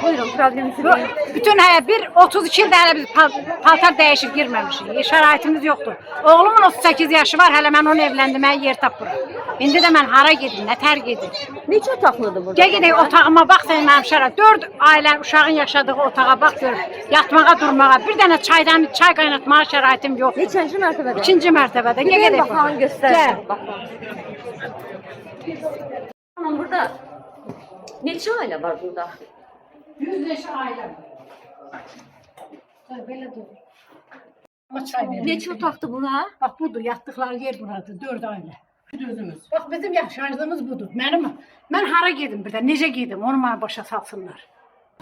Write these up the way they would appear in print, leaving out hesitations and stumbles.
Buyurun, probleminizi Yok, deyin. bütün bir 32 ildə hələ biz paltar dəyişib girməmişik. Şəraitimiz yoxdur. Oğlumun 38 yaşı var, hələ mən onu evləndirməyə yer tapmıram. İndi də mən hara gedim, nə tər gedim. Neçə otaqlıdır burada? Gedək otağıma bax sən mənim şərait. 4 ailə uşağın yaşadığı otağa bax gör. Yatmağa, durmağa, bir dənə çay qaynatmağa şəraitim yox. Neçənci mərtəbədə? 2-ci mərtəbədə. Bir Gedək baxan göstər. Gəl. Tamam, burada neçə ailə var burada? 100 neçə ailə var. Belə dur. Ama çay verin. Neçə otaqdır bura? Bax budur, yatdıqları yer buradır, 4 ailə. Düzümüz. Bax bizim yaşadığımız budur. Mən hara gedim bir də, necə gedim, onu mənə başa salsınlar.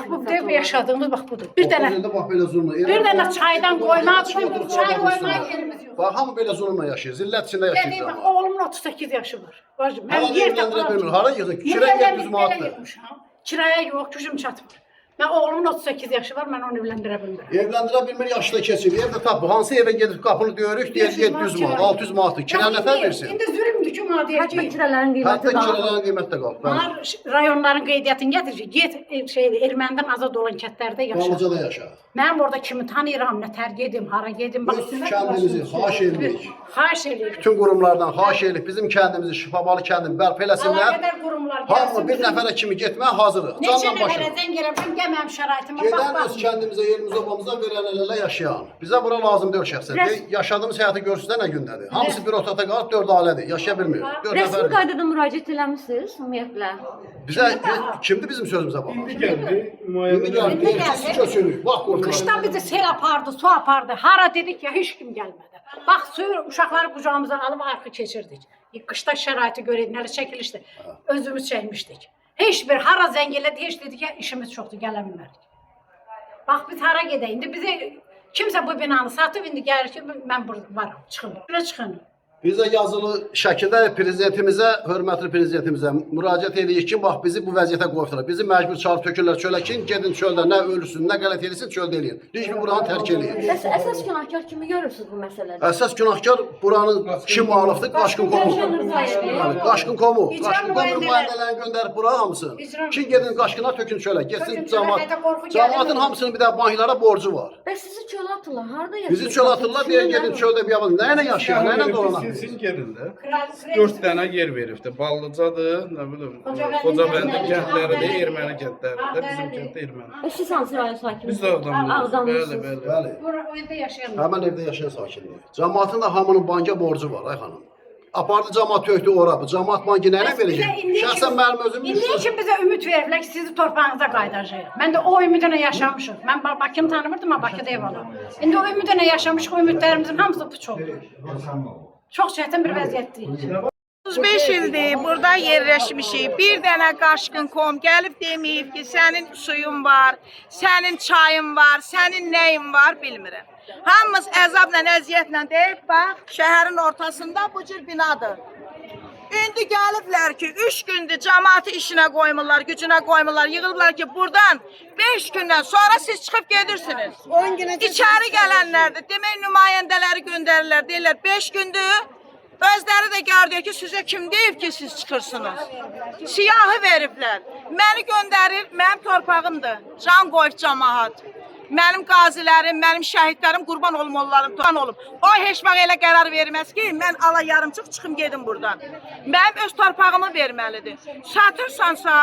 Bu dev yaşadığımız bax budur. Bir dənə çaydan qoymaq üçün çay qoymaq yerimiz yox. Bax hamı belə zulmla yaşayır, zillət içində Dedim yaşayır. bax oğlumun 38 yaşı var. Bacım, mən yer tapıram. Hara yığın? Kiraya 700 manatdır. Kiraya yox, gücüm çatmır. Mən oğlumun 38 yaşı var, mən onu evləndirə bilmirəm. Evləndirə bilmir, yaşda keçir. Evdə tapır. Hansı evə gedib qapını döyürük, deyir 700 manat, 600 manatdır. Kirə nəfər versin? İndi zülmdür ki, Hətta madiyyə kirələrin qiyməti Hətta var. kirələrin qiyməti də qalıb. Bunlar rayonların qeydiyyatını gətir ki, get ermənidən azad olan kətlərdə yaşa. Qalıcada yaşa. Mənim orada kimi tanıyıram, nə tər gedim, hara gedim. Bax, Öz kəndimizi xahiş edirik. xahiş edirik. Bütün qurumlardan xahiş edirik. Bizim kəndimizi, Şifabalı kəndini bərpa eləsinlər. Əlaqədar qurumlar Hamı gəlsin. bir nəfərə kimi getməyə hazırıq. Neçə Canla başla. nəfərə zəng eləmişəm, gəl mənim şəraitimə Gedən bax, öz bax. kəndimizə, yerimizə, obamıza verən elələ yaşayan. Bizə bura lazım deyil şəxsən. Yaşadığımız həyatı görsünlər nə gündədir. Hamısı bir otaqda qalıb 4 ailədir. Yaşaya bilmir. 4 Rəsmi nəfər. qaydada müraciət eləmisiniz ümumiyyətlə? Bizə kimdir bizim sözümüzə baxan? İndi İndi gəldi. gəldi. Siz köçürük. Bax qorxular. Qışdan bizi sel apardı, su apardı. Hara dedik ya, heç kim gəlmədi. Bax, suyu uşaqları qucağımıza alıb arxı keçirdik. Qışda şəraiti görəydik, nələ çəkilişdi. Özümüz çəkmişdik. Heç bir hara zəng elədi, heç dedik ya, işimiz çoxdur, gələ bilmərik. Bax, biz hara gedək? İndi bizə kimsə bu binanı satıb, indi gəlir ki, mən burada varam, çıxın. Buna çıxın. Bizə yazılı şəkildə prezidentimizə, hörmətli prezidentimizə müraciət edirik ki, bax bizi bu vəziyyətə qoydular. Bizi məcbur çağırıb tökürlər çölə ki, gedin çöldə nə ölürsün, nə qələt edirsin, çöldə eləyin. Heç bir buranı tərk eləyin. Bəs əsas günahkar kimi görürsünüz bu məsələdə? Əsas günahkar buranın kim alıbdır? Qaşqın Komu. Yəni, Qaşqın Komu. Qaşqın Komu nümayəndələrini göndərib bura hamısını. Ki, gedin Qaşqına tökün çölə. Getsin cəmaatın hamısının bir də banklara borcu var. Bəs sizi çölə atırlar, harada yaşayırsınız? Bizi çölə atırlar, deyir gedin çöldə bir yapın. Nə ilə yaşayın, nə ilə dolanaq? Sizin yerində 4 dənə yer veribdir. Ballıcadır, nə bilim, Xocabəndi kəndləridir, erməni kəndləridir, bizim kənddə erməni. Bəs siz hansı rayon sakinisiniz? Biz də Ağdamlıyıq. Ağdamlısınız. Bəli. Bəli. Bura o evdə yaşayan. Həmən evdə yaşayan sakindir. Cəmaatın da hamının banka borcu var, ay xanım. Apardı cəmaat tökdü ora. Bu cəmaat bankı nə ilə verəcək? Şəxsən mənim özüm İndi üçün bizə ümid veriblər ki, sizi torpağınıza qayıdacağıq. Mən də o ümidlə yaşamışıq. Mən Bakını tanımırdım, amma Bakıda ev alım. İndi o ümidlə yaşamışıq, o ümidlərimizin hamısı puç oldu. Çox çətin bir vəziyyətdir. 35 ildir burada yerləşmişik. Bir dənə Qaşqın Kom gəlib deməyib ki, sənin suyun var, sənin çayın var, sənin nəyin var, bilmirəm. Hamımız əzabla, əziyyətlə deyib, bax, şəhərin ortasında bu cür binadır. İndi gəliblər ki, 3 gündür cəmaatı işinə qoymurlar, gücünə qoymurlar, yığılıblar ki, buradan 5 gündən sonra siz çıxıb gedirsiniz. İçəri gələnlərdir, demək nümayəndələri göndərirlər, deyirlər 5 gündür. Özləri də gördüyor ki, sizə kim deyib ki, siz çıxırsınız. Siyahı veriblər. Məni göndərir, mənim torpağımdır. Can qoyub cəmaat. Mənim qazilərim, mənim şəhidlərim qurban olum onların qurban olum. O heç vaxt elə qərar verməz ki, mən ala yarımçıq çıxım gedim buradan. Mənim öz torpağımı verməlidir. Satırsansa,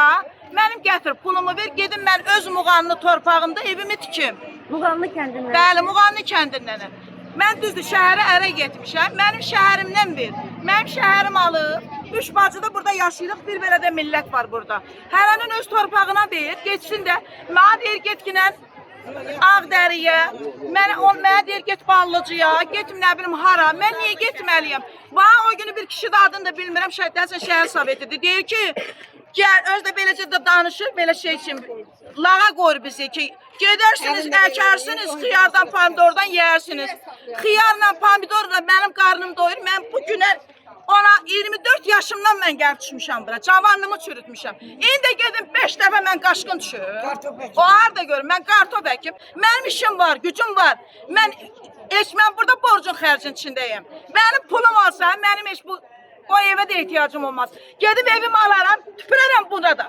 mənim gətir pulumu ver, gedim mən öz Muğanlı torpağımda evimi tikim. Muğanlı kəndindən. Bəli, Muğanlı kəndindənəm. Mən düzdür şəhərə ərə getmişəm. Mənim şəhərimdən ver. Mənim şəhərim alıb. 3 bacı da burada yaşayırıq. Bir belə də millət var burada. Hərənin öz torpağına ver, getsin də. Mənə deyir getginən Ağdəriyə. Mənə deyir get Ballıcıya, getim nə bilim hara. Mən niyə getməliyəm? Bana o günü bir kişi də adını da bilmirəm. Şəhidləsin şəhər sovetidir. Deyir ki, gəl öz də beləcə də danışır, belə şey için lağa qoyur bizi ki, gedərsiniz, əkərsiniz, xiyardan, pomidordan yersiniz. Xiyarla, pomidorla mənim qarnım doyur. Mən bu günə ona 24 yaşımdan mən gəlib düşmüşəm bura. Cavanlığımı çürütmüşəm. İndi gedim 5 dəfə mən qaşqın düşür. O harada görüm, mən kartof əkim. Mənim işim var, gücüm var. Mən burada borcun xərcin içindəyim. Mənim pulum olsa, mənim heç bu O evə də ehtiyacım olmaz. Gedib evimi alaram, tüpürərəm buna da.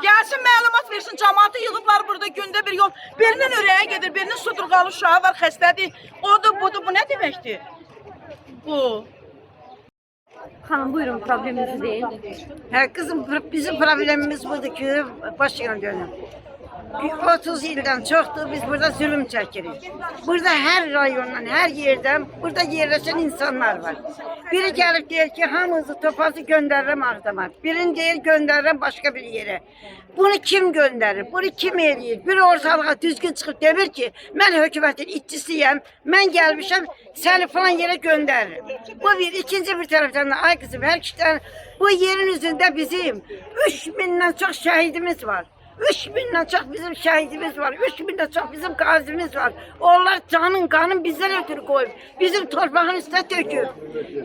Gəlsin məlumat versin, cəmaatı yığıblar burada gündə bir yol. Birinin ürəyə gedir, birinin sudurqalı uşağı var, xəstədir. Odur, budur, bu nə deməkdir? Bu. Hanım buyurun probleminizi deyin. Hə kızım bizim problemimiz budur ki başlayalım dönüm. 30 ildən çoxdur biz burada zulüm çəkirik. Burada hər rayondan, hər yerdən burada yerləşən insanlar var. Biri gəlib deyir ki, hamınızı topazı göndərirəm Ağdama. Birini deyir göndərirəm başqa bir yerə. Bunu kim göndərir? Bunu kim eləyir? Bir ortalığa düzgün çıxıb demir ki, mən hökumətin işçisiyəm, mən gəlmişəm, səni falan yerə göndəririm. Bu bir. İkinci bir tərəfdən də, ay qızım, hər kişidən bu yerin üzündə bizim 3000'den çox şəhidimiz var. 3000'den çok bizim şehidimiz var. 3000'den çok bizim gazimiz var. Onlar canın kanın bizden ötürü koyup bizim torpağın üstüne döküyor.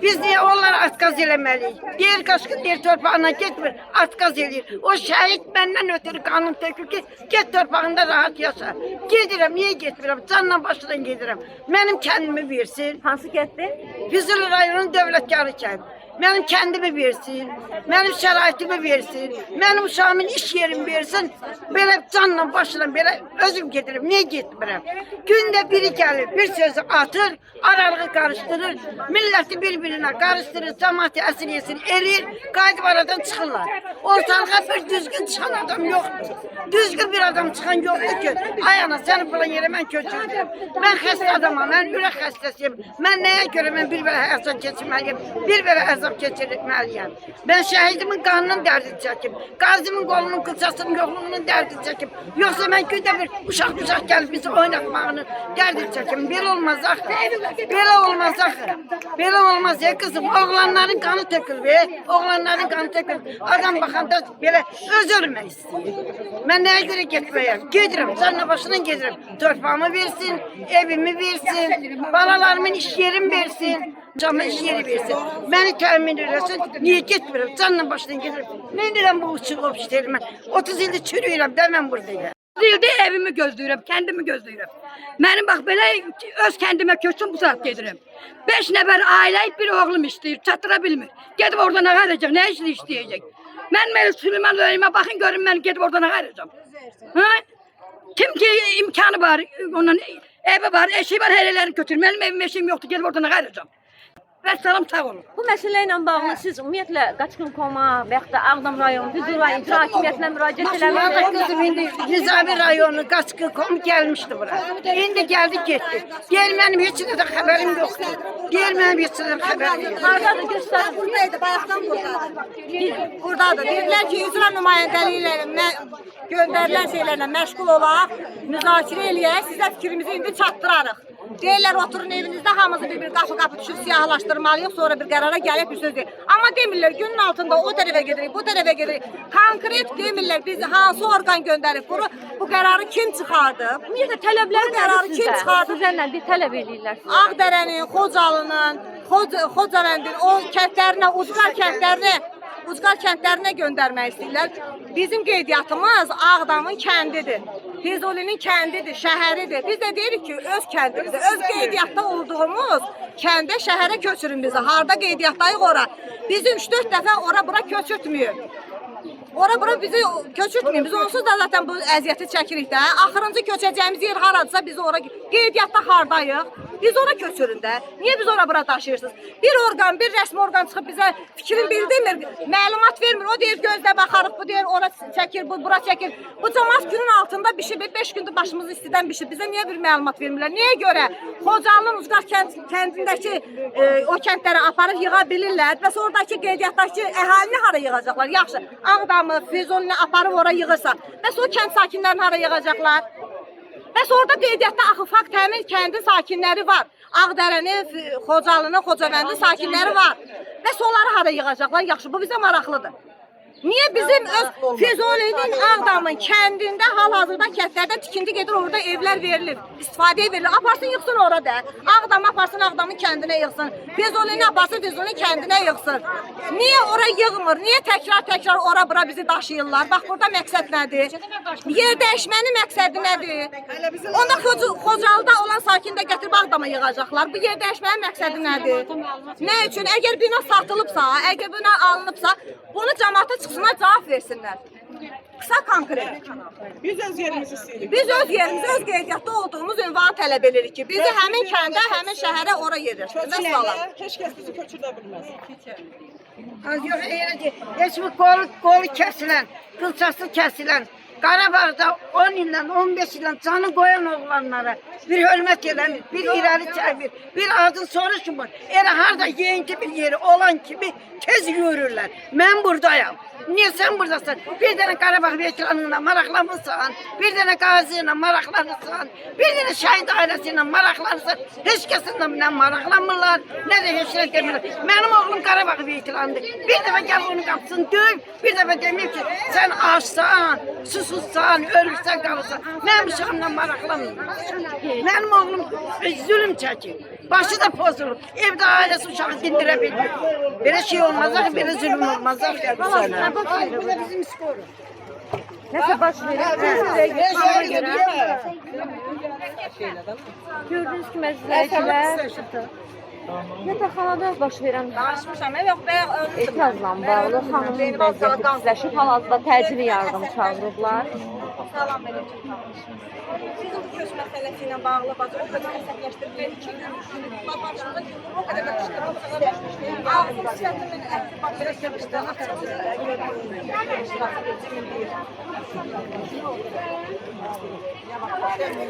Biz niye onlara atgaz eləmeliyiz? Diğer kaşkın diğer torpağına gitmir, atgaz eləyir. O şehit benden ötürü kanın dökür ki git torpağında rahat yaşa. Gedirəm, niye getmirəm? Canla başından gedirəm. Benim kendimi versin. Hansı getdi? Füzuli rayonun dövlətkarı kənd. Benim kendimi versin, benim şəraitimi versin, benim uşağımın iş yerimi versin. Böyle canla başla böyle özüm getirip niye gitmirəm? Günde biri gelir, bir sözü atır, aralığı karıştırır, milleti birbirine karıştırır, cemaati əsiriyesini eləyir, qayıdıb aradan çıxırlar. Ortalığa bir düzgün çıxan adam yoktur. Düzgün bir adam çıxan yoktur ki, ay ana seni falan yere ben köçürdüm. Ben xəstə adamam, ben ürək xəstəsiyim. Ben neye göre ben bir belə əzab keçirməliyim, bir belə əzab keçirməliyim. Ben şehidimin kanının dərdini çəkim, qazimin qolunun qılçasının yoxluğunun dərdini çəkim. Yoksa ben gündə bir uşaq gəlib bizi oynatmağını dərdini çəkim. Belə olmaz axı, belə olmaz axı. Belə olmaz ya kızım, oğlanların kanı tökülür, oğlanların kanı tökülür. Adam baxanda belə öz ölmək istəyir. Ben neye göre getməyəm? Gedirəm, canla başından gedirəm. Torpağımı versin, evimi versin, balalarımın iş yerim versin. Camı iş yeri versin. Beni temin edersin. Niye gitmiyorum? Canla başından gelirim. Ne edirəm bu uçuq işlerim ben? 30 ildir çürüyürəm de ben buradayım. İldə evimi gözləyirəm, kəndimi gözləyirəm. Mənim bax belə öz kəndimə köçüm bu saat gedirəm. 5 nəfər ailə, bir oğlum istəyir, çatdıra bilmir. Gedib orada nə qarayacaq, nə işlə istəyəcək. Mən Süleyman Löyümə baxın görün mən gedib orada nə qarayacaq. Kim ki imkanı var, onun evi var, eşi var, helələrini götür. Mənim evim eşim yoxdur, gedib orada nə qarayacaq. Vəssalam, sağ olun. Bu məsələ ilə bağlı siz ümumiyyətlə Qaçqın Koma və yaxud da Ağdam rayonu, Füzuli rayon icra hakimiyyətinə müraciət Valla eləmişsiniz. kızım indi Nizami rayonu Qaçqın Kom gelmişti buraya. İndi geldi gitti. Gel benim hiç de haberim yoktu. Gel benim hiç de haberim yok. Hardadır göstərin. Buradaydı, bayaqdan buradadır. Buradadır. Dedilər ki, icra nümayəndəliklərinə göndərilən şeylərlə məşğul olaq, müzakirə eləyək, sizə fikrimizi indi çatdırarıq. Deyirlər, oturun evinizdə, hamımızı bir qapı düşür, siyahlaşdırmalıyıq, sonra bir qərara gəlib bir söz deyil. Amma demirlər, günün altında o tərəfə gedirik, bu tərəfə gedirik. Konkret demirlər, biz hansı orqan göndərib, bu qərarı kim çıxardıb? Ümumiyyətlə tələbləri qərarı nədir kim sizdə? çıxardıb? Sizlərlə bir tələb eləyirlər. Ağdərənin, Xocalının, Xocavəndin, o kəndlərinə, Ucqar kəndlərinə göndərmək istəyirlər. Bizim qeydiyyatımız Ağdamın kəndidir. Füzulinin kəndidir, şəhəridir. Biz də deyirik ki, öz kəndimizdə, öz qeydiyyatda olduğumuz kəndə, şəhərə köçürün bizi. Harda qeydiyyatdayıq ora. Bizi 3-4 dəfə ora-bura köçürtmüyor. Ora-bura bizi köçürtmüyor. Biz onsuz da zaten bu əziyyəti çəkirik də. Axırıncı köçəcəyimiz yer haradırsa biz ora qeydiyyatda hardayıq. Biz ora köçürün də. Niyə biz ora-bura daşıyırsınız? Bir orqan, bir rəsmi orqan çıxıb bizə fikrini bildirmir, məlumat vermir. O deyir gözlə baxarıq, bu deyir ora çəkir, bu bura çəkir. Bu cəmaət günün altında bişib, 5 gündür başımızı istidən bişib. Bizə niyə bir məlumat vermirlər? Niyə görə? Xocalının Ucqar kəndindəki o kəndləri aparıb yığa bilirlər. Bəs oradakı qeydiyyatdakı əhalini hara yığacaqlar? Yaxşı, Ağdamı, Füzulini aparıb ora yığırsa, bəs o kənd sakinlərini hara yığacaqlar? Bəs orada qeydiyyatda Axıfaq Təmir kəndi sakinləri var. Ağdərəni, Xocalını, Xocavəndin sakinləri var. Bəs onları hara yığacaqlar? Yaxşı, bu bizə maraqlıdır. Niye bizim öz Füzuli'nin Ağdamın kəndində hal-hazırda kəndlərdə tikinti gedir, orada evlər verilir, istifadəyə verilir. Aparsın yıxsın orada. Ağdam aparsın Ağdamın kəndinə yıxsın. Füzulini aparsın Füzulinin kəndinə yıxsın. Niye ora yığmır? Niye təkrar ora bura bizi daşıyırlar? Bax burada məqsəd nədir? Yer dəyişmənin məqsədi nədir? Onda Xocalıda olan sakin də gətirib Ağdama yığacaqlar. Bu yer dəyişmənin məqsədi nədir? Nə üçün? Əgər bina satılıbsa, əgər bina alınıbsa, bunu cəmaata çıxsınlar, cavab versinlər. Qısa konkret. Biz öz yerimizi istəyirik. Biz öz yerimizi, öz qeydiyyatda olduğumuz ünvanı tələb edirik ki, bizi həmin kəndə, həmin şəhərə ora yerləşdirmək salar. Heç kəs bizi köçürdə bilməz. Yox, elə deyil. Heç bir qolu kəsilən, qılçası kəsilən, Qarabağda 10 ildən, 15 ildən canı qoyan oğlanlara bir hörmət eləmir, bir irəli çəkmir, bir adın soruşmur. Elə harda yeyinti bir yeri olan kimi tez yürürlər. Mən buradayam. Niye sen buradasın? Bir tane Qarabağ veteranıyla maraqlanırsan, bir tane qazıyla maraqlanırsan, bir tane şəhid ailəsiyle maraqlanırsan, heç kəsinlə bilən maraqlanmırlar, nə də heç nə demirlər. Mənim oğlum Qarabağ veteranıdır. Bir dəfə gəl onun qapısını döv, bir dəfə deməyim ki, sən açsan, susuzsan, ölürsən, qalırsan. Mənim uşağımla maraqlanmır. Mənim oğlum zülüm çəkir. Başı da pozulur. Evdə ailəsi uşağı dindirə bilmir. Belə şey olmaz, belə zülüm olmaz. Bu da bizim skoru. Nəsə baş verir. Gördüyünüz kimi əzizləyicilər, yataqxanada baş verən Danışmışam, yox, bəyə etirazla bağlı xanımın vəziyyəti pisləşib, hal-hazırda təcili yardım çağırıblar. salam verəcəm. Sizin bu köç məsələsi ilə bağlı bazı o qədər əsəbləşdirmək ki, başında o qədər də qışqırıb ağzını siyasətinin əhli başına gəlmişdi.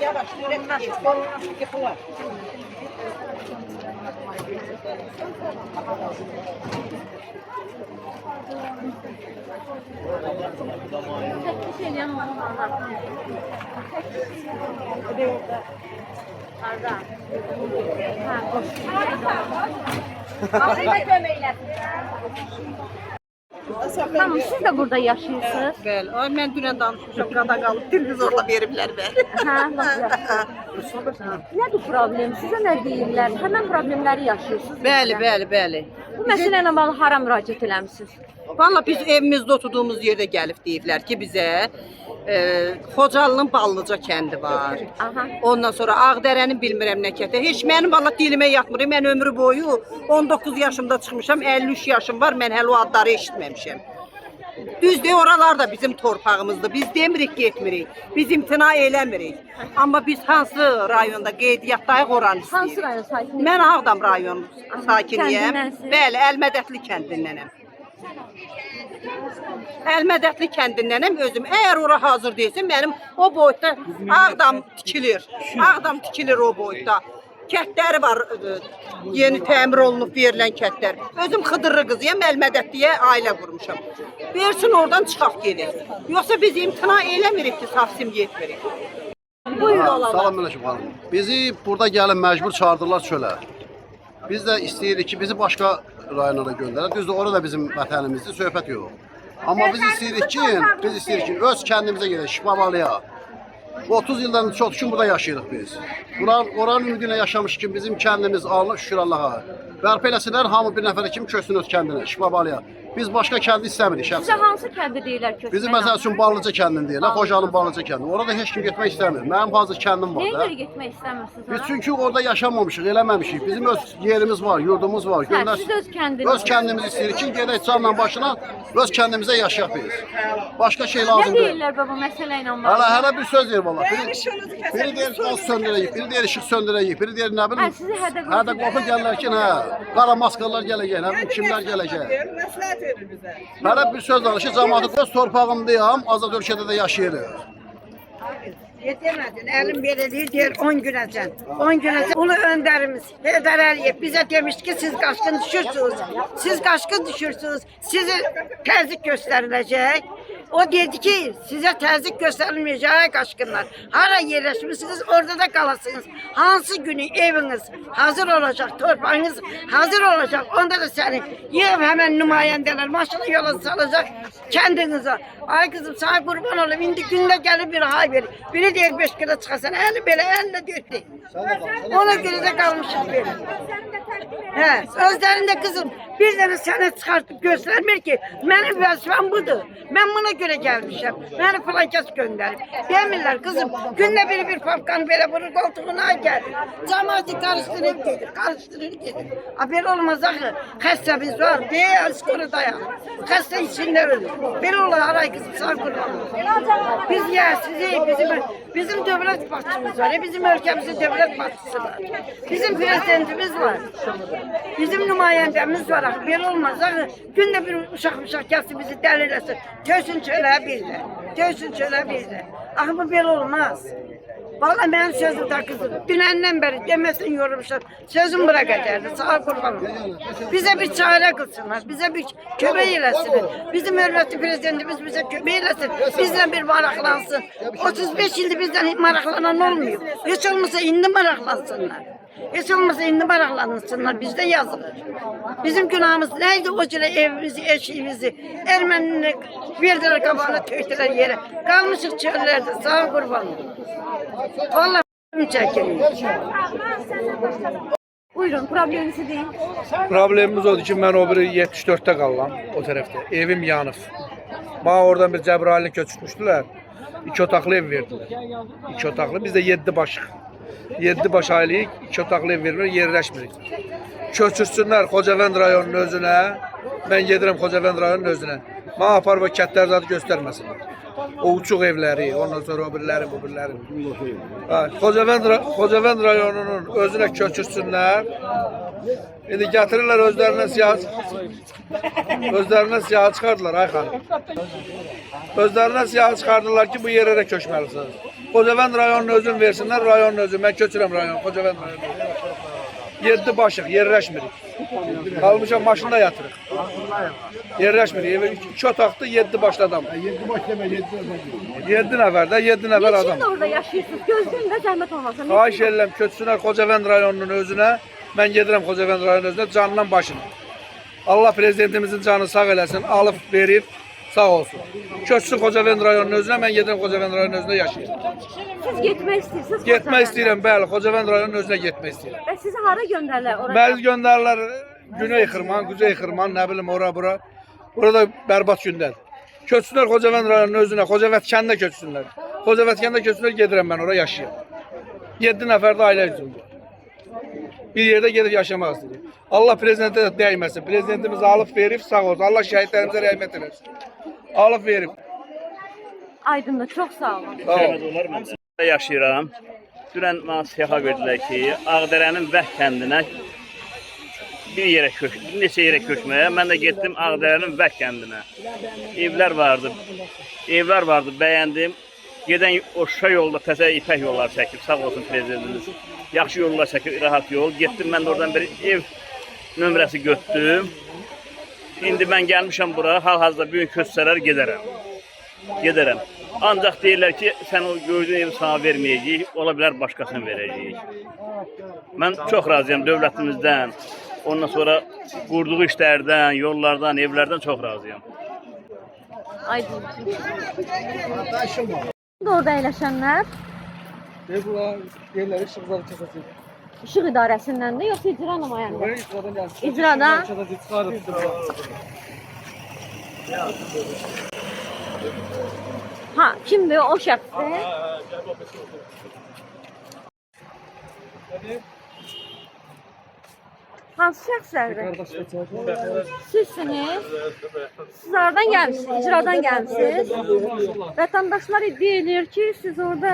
Yavaş, yavaş, yavaş. Təklif edən olmalı. Arda. Ha, qoş. Ağzına köməklər. Tamam, siz de burada yaşayırsınız. Bəli, mən dünən danışmışam, qada qalıb, televizorda veriblər bəli. Hə, nədir problem? Sizə nə deyirlər? Həmən problemləri yaşayırsınız. Bəli. Bu məsələ ilə bağlı hara müraciət eləmisiniz? Valla biz evimizdə oturduğumuz yerdə gəlib deyiblər ki, bizə Xocalının Ballıca kəndi var. Aha. Ondan sonra Ağdərənin bilmirəm nə kəndə. Heç mənim valla dilimə yatmır. Mən ömrü boyu 19 yaşımda çıxmışam, 53 yaşım var. Mən hələ o adları eşitməmişəm. Düzdür, oralar da bizim torpağımızdır. Biz demirik getmirik. Biz imtina eləmirik. Amma biz hansı rayonda qeydiyyatdayıq oranı istəyirik. Hansı rayon sakini? Mən Ağdam rayon sakiniyəm. Kəndindənsiz? Bəli, Əlmədətli kəndindənəm. Əlmədətli kəndindənəm özüm. Əgər ora hazır deyilsin, mənim o boyda Ağdam tikilir. Ağdam tikilir o boyda. Kətləri var, yeni təmir olunub verilən kətlər. Özüm Xıdırlı qızıyam, Əlmədətliyə ailə qurmuşam. Versin oradan çıxaq gedək. Yoxsa biz imtina eləmirik ki, Safsim getmirik. Buyur olalım. Salam Mələkəm xanım. Bizi burada gəlin məcbur çağırdılar çölə. Biz də istəyirik ki, bizi başqa rayonlara göndərək. Düzdür, orada bizim vətənimizdir, söhbət yox. Amma biz istəyirik ki, öz kəndimizə gedək, Şifabalıya. 30 ildən çox gün burada yaşayırıq biz. Oranın ümidi ilə yaşamış ki, bizim kəndimiz alınır, şükür Allaha. Bərpa eləsinlər, hamı bir nəfərə kimi köçsün öz kəndinə, Şifabalıya. Biz başqa kəndi istəmirik Sizə şəxsən. hansı kəndi deyirlər köçmək? Bizim məsəl üçün Ballıca kəndini deyirlər, Xocalı'nın Ballıca kəndi. Orada heç kim getmək istəmir. Mənim hazır kəndim var Nəyə da. görə getmək istəmirsiniz? Biz çünki orada yaşamamışıq, eləməmişik. Bizim öz yerimiz var, yurdumuz var. Hə, siz öz kəndiniz. Öz kəndimizi istəyirik ki, gedək canla başına öz kəndimizə yaşayaq biz. Başqa şey Nə lazım deyil. deyirlər bu məsələ ilə bağlı? Hələ bir söz deyir valla. Biri deyir gaz söndürəyik, biri deyir işıq söndürəyik, biri deyir nə bilim. Hə, sizi hədə Hədə qopur gəlirlər ki, hə, qara maskalar gələcək, nə bilim kimlər gələcək. Məsləhət verir bizə. Hələ bir söz danışır, cəmaatı öz torpağımdayam, azad ölkədə də yaşayırıq. Yedemedin. Elim belediği diyor 10 günəcən. 10 günəcən. Ulu önderimiz Heydər Əliyev bize demiş ki siz qaşqın düşürsünüz. Siz qaşqın düşürsünüz. Size təzyiq gösterilecek. O dedi ki size təzyiq gösterilmeyecek qaşqınlar. Hara yerleşmişsiniz orada da kalasınız. Hansı günü eviniz hazır olacak, torpağınız hazır olacak. Onda da seni yığıp hemen nümayendeler maşını yola salacak kendinize. Ay kızım sana kurban olayım. İndi günde gelip bir hay verir. Biri diyor 5 kilo çıkasan 50 böyle 50 diyor. Ona göre de kalmışız böyle. He, özlerinde kızım bir tane sene çıkartıp göstermir ki benim vazifem budur. Ben buna göre gelmişim. Beni falan kes gönderir. Demirler kızım günde bir papkan böyle bunun koltuğuna gelir. Cemaati karıştırıp gelir. Karıştırır gelir. Haber olmaz akı. Hastamiz var. Skolu dayan. Hasta içinde ölür. Bir olur aray kızım sağ kurban. Biz ya sizi bizim devlet başçımız var. Bizim ülkemizin devlet başçısı var. Bizim prezidentimiz var. Bizim nümayendemiz var. Böyle olmaz. Günde bir uşak gelsin bizi delilesin. Tösün çöle bildi. Tösün çöle bildi. Bu böyle olmaz. Vallahi ben sözüm de kızım. Dünenden beri demesin yorulmuşlar. Sözüm bırakacaktı. Sağ kurbanım. Bize bir çare kılsınlar. Bize bir köpeği eylesinler. Bizim hürmetli prezidentimiz bize köpeği eylesin. Bizden bir maraklansın. 35 yıldır bizden maraklanan olmuyor. Hiç olmasa indi maraklansınlar. Hiç olmasa indi maraklansınlar. Bizde yazılır. Bizim günahımız neydi? O cüre evimizi, eşiğimizi, Ermenileri verdiler kabağına töktüler yere. Kalmışık çöllerde. Sağ kurbanım. Vallahi çekiliyor. Buyurun probleminizi deyin. Problemimiz odur ki mən o biri 74'te qalıram o tərəfdə. Evim yanıb. Bana oradan bir Cəbrayilini köçürtmüşdülər. 2 otaqlı ev verdilər. 2 otaqlı. Biz də 7 başıq. 7 baş aylıyıq. 2 otaqlı ev vermirlər, yerləşmirik. Köçürsünlər Xocavənd rayonunun özünə. Mən gedirəm Xocavənd rayonunun özünə. Bana apar və kətlər zadı göstərməsinlər. O uçuq evləri, ondan sonra o biriləri, bu biriləri. Xocavənd rayonunun özünə köçürsünlər. İndi gətirirlər özlərinə siyahı çıxardılar ay xanım. Özlərinə siyahı çıxardılar ki bu yerlərə köçməlisiniz. Xocavənd rayonunun özünü versinlər, rayonun özünü. Mən köçürəm rayon, Xocavənd rayonunu. 7 başıq, yerləşmirik. Qalmışam maşında yatırıq. Yerləşmirik. Evi 2 otaqda 7 başlı adam. 7 baş demə 7 nəfər də 7 nəfər adam. Niçin orada yaşayırsınız? Gözlüyün də zəhmət olmasın. Xahiş edirəm köçsünlər Xocavənd rayonunun özünə. Mən gedirəm Xocavənd rayonunun özünə canından başına. Allah prezidentimizin canını sağ eləsin, alıb verib sağ olsun. Köçsün Xocavənd rayonunun özünə, mən gedirəm Xocavənd rayonunun özünə yaşayıram. Siz getmək istəyirsiniz? Getmək istəyirəm, bəli, Xocavənd rayonunun özünə getmək istəyirəm. Və sizi hara göndərlər oraya? Bəzi göndərirlər Güney Xırman, Quzey Xırman, nə bilim ora bura. Burada bərbad gündədir. Köçsünlər Xocavənd rayonunun özünə, Xocavənd kəndə köçsünlər. Xocavənd kəndə köçsünlər, gedirəm mən ora yaşayıram. 7 nəfər də ailə üzründə. Bir yerdə gedib yaşamaq istəyir. Allah prezidentə də dəyməsin. Prezidentimiz alıb verib sağ olsun. Allah şəhidlərimizə rəhmət eləsin. Alıb verib. Aydındır, çox sağ olun. Sağ olun. Yaşayıram. Dünən mənə siyaha verdilər ki, Ağdərənin Vəh kəndinə bir neçə yerə köçməyə. Mən də getdim Ağdərənin Vəh kəndinə. Evlər vardı, bəyəndim. Gedən o şuşa yolda təzə ipək yollar çəkib, sağ olsun prezidentimiz. Yaxşı yollar çəkib, rahat yol. Getdim mən də oradan bir ev nömrəsi götürdüm. İndi mən gəlmişəm bura, hal-hazırda bugün köçsələr gedərəm. Ancaq deyirlər ki, sən o gördüyün evi sana verməyəcəyik, ola bilər başqasına verəcəyik. Mən çox razıyam dövlətimizdən, ondan sonra qurduğu işlərdən, yollardan, evlərdən çox razıyam. Aydındır. Orada əyləşənlər Yerləri işıqları çəkəcək. İşıq idarəsindəndir, yoxsa icra nümayəndə? İcradan gəlsin. İcrada? Ha, kimdir o şəxsdir? Hansı şəxslərdir? Sizsiniz? Siz oradan gəlmişsiniz, icradan gəlmişsiniz. Vətəndaşlar iddia edir ki, siz orada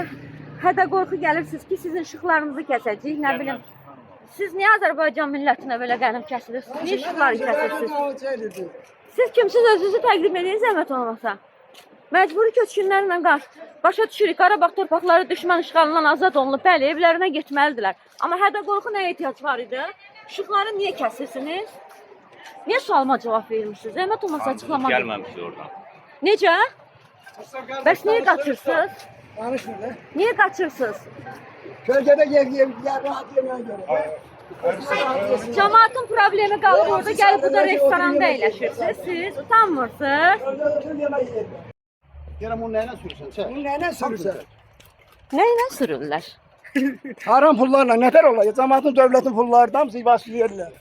hədə-qorxu gəlirsiniz ki, sizin işıqlarınızı kəsəcəyik, nə bilim. Siz niyə Azərbaycan millətinə belə qənim kəsirsiniz? Niyə işıqları kəsirsiniz? Siz kimsiz özünüzü təqdim edin, zəhmət olmasa? Məcburi köçkünlərlə başa düşürük. Qarabağ torpaqları düşmən işğalından azad olunub. Bəli, evlərinə getməlidirlər. Amma hədə qorxu nəyə ehtiyac var idi? İşıqları niyə kəsirsiniz? Niyə sualıma cavab vermirsiniz? Zəhmət olmasa açıqlama. Gəlməmişdi oradan. Necə? Bəs niyə qaçırsınız? Niyə qaçırsınız? Kölgədə rahat yeməyə görə. Cəmaatın problemi qalıb orada, gəlib burada restoranda əyləşirsiniz. Siz utanmırsınız. Deyirəm onu nəylə sürürsən? Çək. Nəylə sürürsən? Nə ilə sürürlər? Haram pullarla nətər olar? Cəmaatın, dövlətin pulları da hamısı vasitə verirlər.